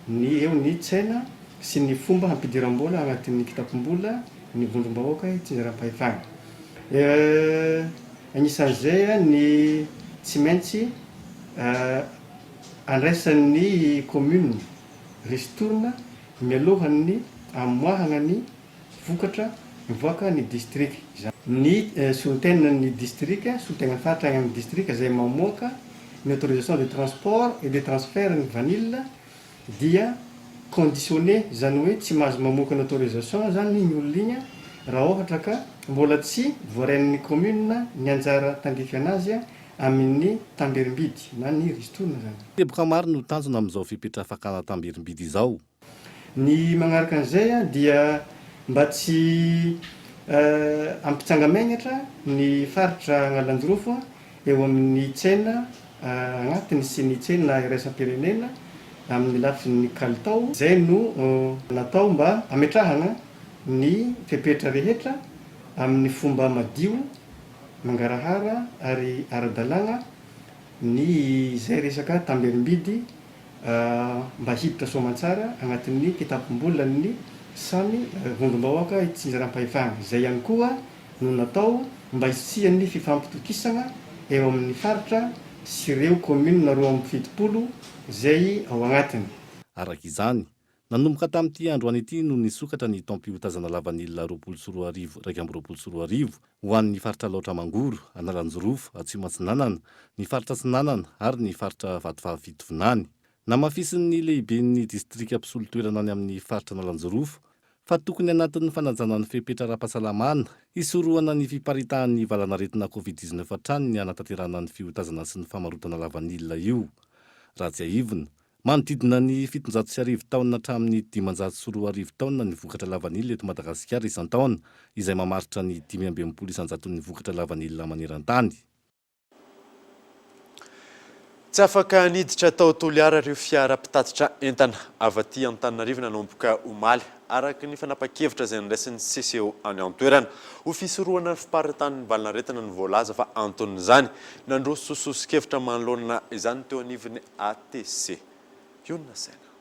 ny eo ny tsena sy ny fomba hampidiram-bola agnatin'ny kitapom-bola ny vondrom-bahoaka tsy njaram-pahefana. Anisan'izay ny tsy maintsy andraisan'ny commune ristourna mialohan'ny amoahana ny vokatra mivoaka ny distrika. Ny solontenan'ny distrika, solontenan'ny faritra any amin'ny distrika izay mamoaka ny autorisation de transport et de transfert ny vanille dia conditionné zany hoe tsy mahazo mamoaka ny autorisation zany ny olona igny raha ohatra ka mbola tsy voaren'ny commune ny anjara tandrify anazy amin'ny tamberim-bidy na ny ristourna zany. Teboka maro no tanjona amin'izao fipetra fakana tamberim-bidy izao. Ny magnaraka an'izay dia mba tsy ampitsanga magnatra ny faritra Analanjorofo eo amin'ny tsena agnatiny sy ny tsena iraisam-pirenena amin'ny lafin'ny kalitao. Zay no natao mba ametrahana ny fepetra rehetra amin'ny fomba madio, mangarahara ary ara-dalàna ny izay resaka tamberim-bidy mba hiditra soamantsara agnatin'ny kitapom-bolan'ny samy vondom-bahoaka itsinjaram-pahefana. Izay ihany koa no natao mba hisian'ny fifampitokisana eo amin'ny faritra sy ireo commune 270 izay ao agnatiny. Araka izany, nanomboka tamin'ity andro any ity no nisokatra ny taom-piotazana lavanilina 20 ho an'ny faritra laotra mangoro, Analanjorofo, Atsimatsinanana, ny faritra Tsinanana ary ny faritra Vatovavy-Fitovinany. Namafisin'ny lehiben'ny distrika mpisolo-toerana any amin'ny faritra Analanjorofo fa tokony anatin'ny fanajana ny fepetra ara-pahasalamana hisorohana ny fiparitahan'ny valanaretina COVID-19 hatrany ny anatanterana ny fiotazana sy ny famarotana lavanilina io. Raha tsy aivina, manodidina ny 700 taona hatramin'ny 540 taona ny vokatra lavanilina eto Madagasikara isan-taona, izay mamaritra ny 520 isan-jaton'ny vokatra lavanilina maneran-tany. Tsy afaka niditra tao Toliara ireo fiara mpitatitra entana avy aty Antananarivo nanomboka omaly araka ny fanapa-kevitra izay niraisin'ny CCO any an-toerana ho fisorohana fiparitany valanaretina ny voalaza fa anton'izany nandroso sososikevitra manoloana izany teo anivon'ny ATC. Yona Sena.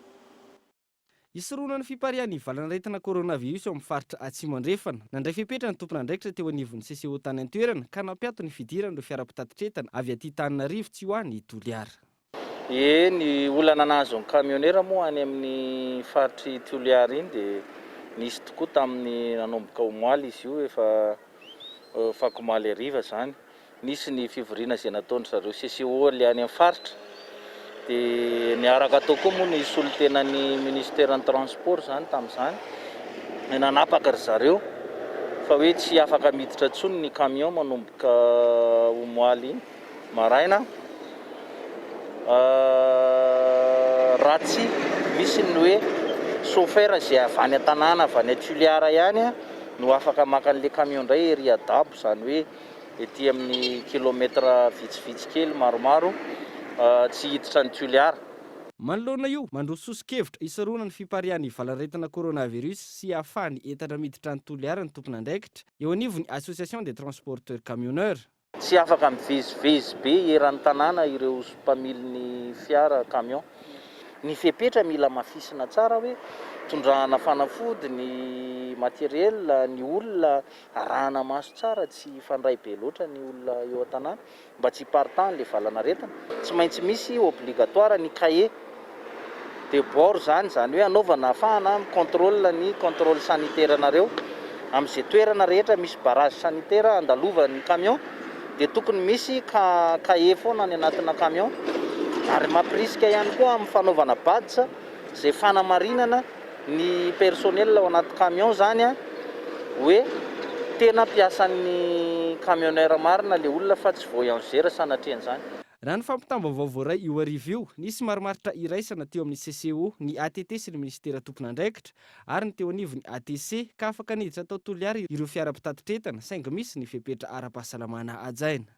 Isoroana ny fiparian'ny valanaretina coronavirus eo amin'ny faritra Atsimo andrefana. Nandray fepetra ny tompon'andraikitra teo anivon'ny CCO tany an-toerana ka nampiato ny fidiran'ireo fiara-pitatitr'entana avy aty Antananarivo tsy ho an'ny Toliara. Ny olana nazo ny kamionera moa any amin'ny faritry Toliara iny dia nisy tokoa tamin'ny nanomboka omaly izy io efa fakomaly ariva zany. Nisy ny fivoriana izay nataony zareo CCO le any amin'ny faritra. Dia niaraka atao koa moa ny solotenan'ny ministère ny transport zany tamin'izany nanapaka ry zareo fa hoe tsy afaka miditra intsony ny camion manomboka omaly iny maraina. Ratsy misy ny hoe chauffeur izay avy any an-tanàna avy any Toliara ihany no afaka maka an'ilay camion indray ery adabo, zany hoe ety amin'ny kilometra vitsivitsy kely maromaro tsy hiditra ny Toliara. Manoloana io, mandroso sosonkevitra isoroana ny fiparian'ny valanaretina coronavirus sy ahafahany entana miditra ny Toliara ny tompon'andraikitra eo anivon'ny Association des transporteurs camionneurs. Tsy afaka mivezivezy be eran'ny tanàna ireo mpamily fiara camion. Ny fepetra mila mafisina tsara hoe tondrahana fanafody ny matériel, ny olona arahana maso tsara tsy fandray be loatra ny olona eo an-tanàna mba tsy hiparitany le valanaretina. Tsy maintsy misy obligatoire ny cahier de bord zany hoe anaovana ahafahana contrôle ny contrôle sanitaire nareo amin'izay toerana rehetra misy barrage sanitaire andalovan'ny camion. Dia tokony misy cahier foana ny anatina camion ary mampirisika ihany koa amin'ny fanaovana badge izay fanamarinana ny personnel ao anaty camion zany hoe tena piasan'ny camionneur marina le olona fa tsy voyageur sanatrian'izany. Raha ny fampitam-baovao ray io arivo io, nisy marimaritra iraisana teo amin'ny CCO, ny ATT sy ny ministera tompon'andraikitra ary ny teo anivon'ny ATC ka afaka niditra tao Toliara ireo fiara-pitatitr'entana saingy misy ny fepetra ara-pahasalamana ajaina.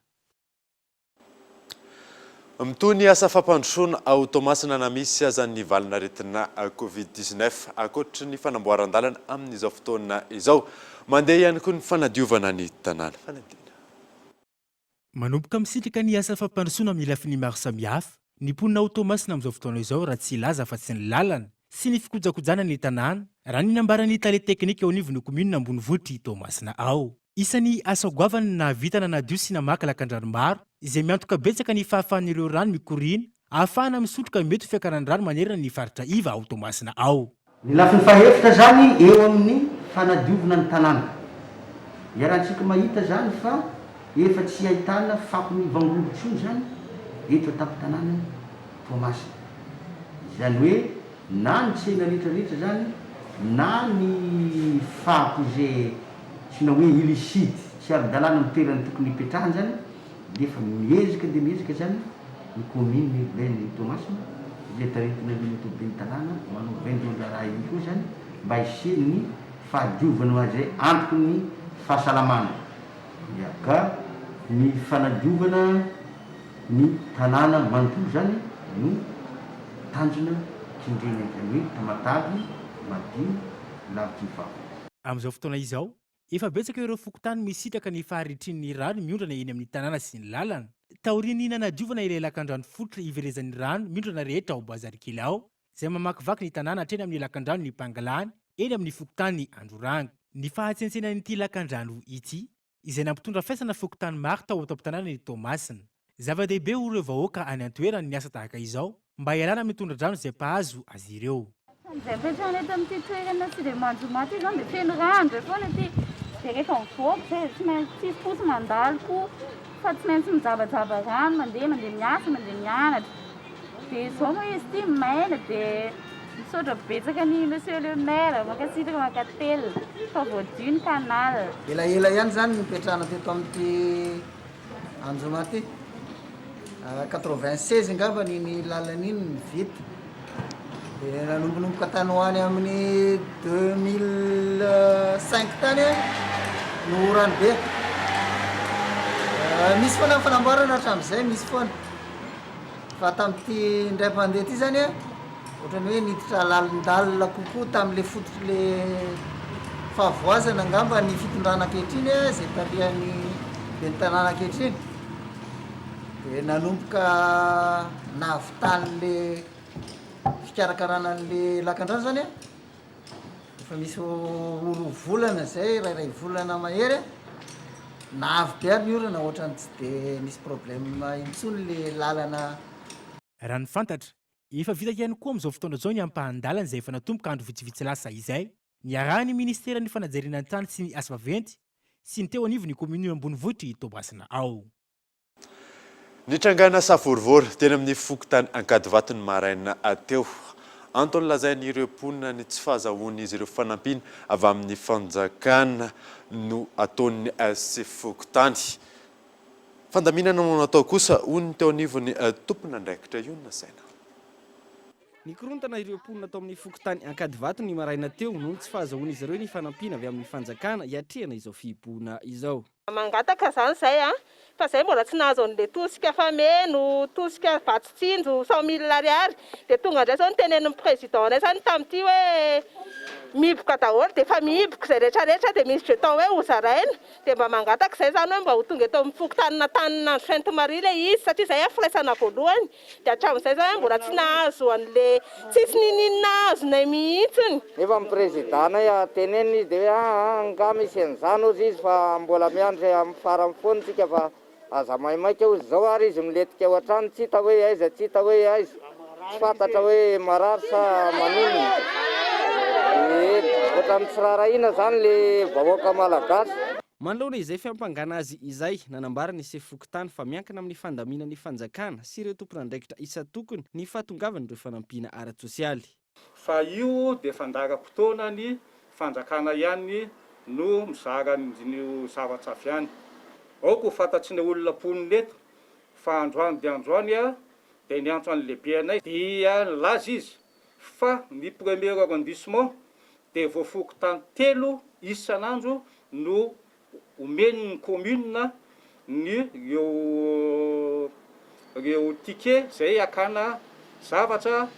Mitony asa fampandrosoana ao Tomasina na misy azan'ny valanaretina COVID-19 ankoatra ny fanamboaran-dalana amin'izao fotoana izao mandeha ihany koa ny fanadiovana ny tanàna. Manomboka misitrika ny asa fampandrosoana amin'ny lafiny maro samihafa, ny mponina ao Tomasina amin'izao fotoana izao raha tsy laza fa tsy ny lalana sy ny fikojakojana ny tanàna raha ny nambarany tale teknika eo anivon'ny commune Ambonivotry Tomasina ao. Isan'ny asa goavana na vitana nadio sy namaka lakan-drano maro izay miantoka betsaka ny fahafahan'ireo rano mikorina ahafahana misotroka mety fiakaran'ny rano manerana ny faritra iva ao Tomasina ao. Ny lafiny fahefitra zany eo amin'ny fanadiovana ny tanàna. Iarahantsika mahita zany fa efa tsy ahitana fako ny vangolotsony zany eto atampon-tanàna Tomasina. Zany hoe na ny tsena rehetrarehetra zany na ny fako izay tsy na hoe illicite tsy ara-dalàna ny toerana tokony hipetrahany zany dia efa miezaka zany ny commune urbaine Tomasina izay taretina ny toben'ny tanàna manao vendonda raha iny koa zany mba hiseny ny fahadiovana azy antoky ny fahasalamana. Ka ny fanadiovana ny tanàna manontolo zany no tanjona tindrena zany hoe tamatavy madio lavitra ny fako. Amin'izao fotoana izao efa betsaka ireo fokotany misitraka ny faharitrin'ny rano miondrana eny amin'ny tanàna sy ny lalana. Taoriany nanadiovana ilay lakan-drano fototra iverezan'ny rano miondrana rehetra ao Bazarikely ao, izay mamakivaky ny tanàna hatreny amin'ny lakan-drano ny Pangalany eny amin'ny fokotany Androranga. Ny fahatsensenan'ity lakan-drano ity izay nampitondra faisana fokotany maro tao am-tanàna ny Tomasina. Zava-dehibe ho ireo vahoaka any an-toerana ny asa tahaka izao mba hialana amin'ny tondra-drano izay pahazo azy ireo. Izay mipetrahana eto amin'ity toerana tsy dia manjomaty izany dia feno rano be foana ity. Dia rehefa mivoaka izay tsy maintsy tsisy posy mandalo koa fa tsy maintsy mijabajaba rano mandeha miasa mandeha mianatra. Dia izao moa izy ity maina dia misaotra betsaka ny monsieur le maire makasitraka makatelo fa voadio ny canal. Elaela ihany zany nipetrahana teto amin'ity Anjomaty. 96 angamba ny lalana iny ny vita. Dia nanombonomboka tany ho any amin'ny 2005 tany no rano be. Misy foana fanamboarana hatramin'izay misy foana. Fa tamin'ity indray mpandeha ity zany ohatrany hoe niditra lalindalina kokoa tamin'le fototry le fahavoazana angamba ny fitondrana ankehitriny izay tarihan'ny ben'ny tanàna ankehitriny. Dia nanomboka nahavitan'le fikarakarana an'le lakan-drano zany efa misy volana zay rairay volana mahery nahavy be ary ny orana ohatrany tsy dia misy problème intsony le lalana. Raha ny fantatra efa vita ihany koa amin'izao fotoana izao ny ampahandalana izay efa natomboka andro vitsivitsy lasa izay niarahan'ny ministeran'ny fanajariana ny tany sy ny asa vaventy sy ny teo anivon'ny komini ambonivohitry Toamasina ao. Nitrangana saforivory teny amin'ny fokotany Ankadivato ny maraina teo. Antony lazain'ireo mponina ny tsy fahazahoan'izy ireo fanampiana avy amin'ny fanjakana no ataony sy fokotany. Fandaminana no natao kosa hoy ny teo anivon'ny tompon'andraikitra io na saina. Nikorontana ireo mponina tao amin'ny fokotany Ankadivato ny maraina teo noho tsy fahazahoan'izy ireo ny fanampiana avy amin'ny fanjakana hiatrehana izao fihiboana izao. Mangataka zany zay fa zay mbola tsy nahazo an'le tosika fameno, tosika vatsin-tsinjo 100 000 ariary dia tonga indray zao nitenenin'ny président anay zany tamin'ity hoe mihiboka daholo dia efa mihiboka izay rehetrarehetra dia misy jeton hoe hozaraina dia mba mangataka izay zany hoe mba ho tonga eto amin'ny fokotanina tanina Sainte Marie ilay izy satria izay firaisana voalohany dia hatramin'izay zany mbola tsy nahazo an'le tsisy nininina azonay mihitsiny. Efa amin'ny président anay teneniny izy dia hoe nga misy an'izany ozy izy fa mbola miandry amin'ny farany foana tsika fa aza maimaika ozy zao ary izy miletika ao an-trano tsy hita hoe aiza tsy hita hoe aiza tsy fantatra hoe marary sa manino. Ohatrany tsy rarahina zany le vahoaka malagasy. Manoloana izay fiampangana azy izay nanambara ny sefokotany fa miankina amin'ny fandaminan'ny fanjakana sy ireo tompon'andraikitra isa-tokony ny fahatongavan'ireo fanampiana ara-tsosialy. Fa io dia fandaharam-potoana ny fanjakana ihany no mizara ny zavatra avy ihany. Ao ko fantatry ny olona mponina eto fa androany dia androany dia ny antso an'ny lehibe anay dia laza izy fa ny premier arrondissement dia voafokotany 3 isan'andro no omeny ny commune ny ireo ticket izay akana zavatra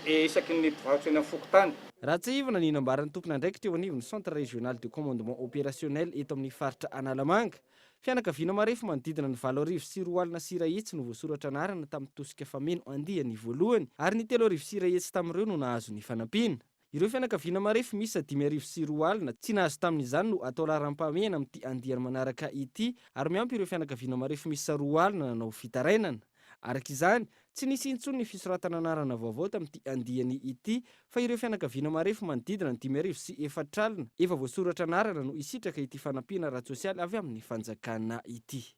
isaky ny mpivarotra eny amin'ny fokotany. Raha tsy ivana ny nambaran'ny tompon'andraikitra eo anivon'ny centre régional de commandement opérationnel eto amin'ny faritra Analamanga. Fianakaviana marefo manodidina ny 7,4 sirahetsy no voasoratra anarana tamin'ny tosika fameno andihany voalohany ary ny 3 sirahetsy tamin'ireo no nahazo ny fanampiana. Ireo fianakaviana marefo misy 5,4 tsy nahazo tamin'izany no atao laharam-pahamehana amin'ity andihany manaraka ity ary miampy ireo fianakaviana marefo misy 4 nanao fitarainana. Arak'izany tsy nisy intsony ny fisoratana anarana vaovao tamin'ity andihany ity fa ireo fianakaviana marefo manodidina ny 5,4 efa voasoratra anarana no isitraka ity fanampiana ara-tsosialy avy amin'ny fanjakana ity.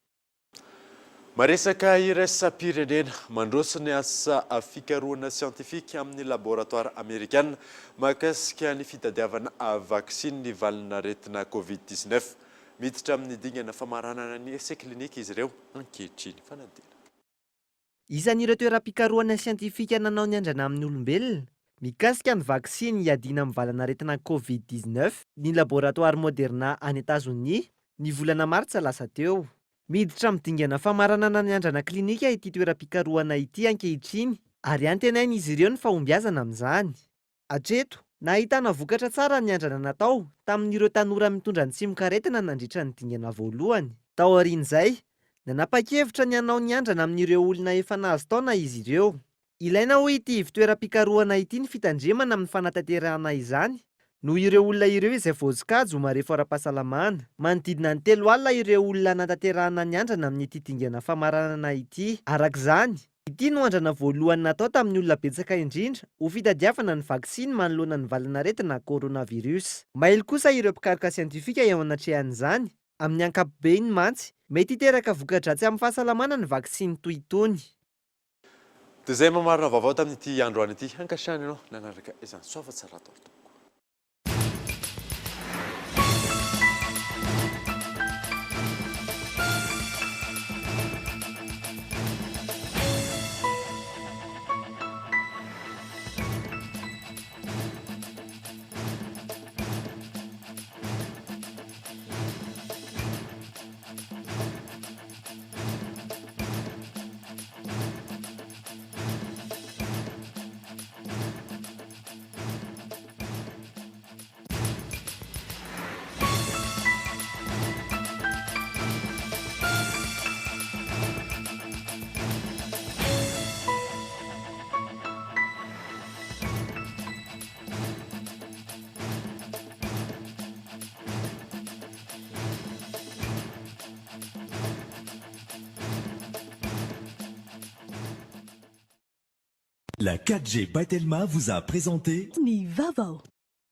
Maresaka iraisam-pirenena mandroso ny asa fikarohana siantifika amin'ny laboratoire amerikana mahakasika ny fitadiavana vaksiny ny valina retina COVID-19 miditra amin'ny dingana famaranana ny essai clinique izy ireo ankehitriny fanadina. Isan'ireo toeram-pikarohana siantifika nanao ny andrana amin'ny olombelona mikasika ny vaksiny hiadiana amin'ny valana retina COVID-19 ny laboratoire Moderna any États-Unis ny volana Martsa lasa teo. Miditra midingana famaranana ny andrana klinika ity toeram-pikarohana ity ankehitriny ary antenainy izy ireo ny fahombiazana amin'izany. Hatreto nahitana vokatra tsara ny andrana natao tamin'ireo tanora mitondra ny tsimon-karetina nandritra ny dingana voalohany. Tao aorian'izay nanapa-kevitra ny hanao ny andrana amin'ireo olona efa nahazo taona izy ireo. Ilaina hoy ity toeram-pikarohana ity ny fitandremana amin'ny fanatanterahana izany no ireo olona ireo izay voajikajo marefo ara-pahasalamana. Manodidina ny 3 alina ireo olona natanterahana ny andrana amin'ity dingana famaranana ity. Arak'izany, ity no andrana voalohany natao tamin'ny olona betsaka indrindra ho fitadiavana ny vaksiny manoloana ny valanaretina coronavirus. Maily kosa ireo mpikaroka siantifika eo anatrehan'izany amin'ny ankapobeny mantsy mety hiteraka voka-dratsy amin'ny fahasalamana ny vaksiny toy itony. Dia izay mamarina vaovao tamin'ity androany ity, hankasiany ianao nanaraka izany soava tsara tao. La 4G by Telma vous a présenté Ni Vavao.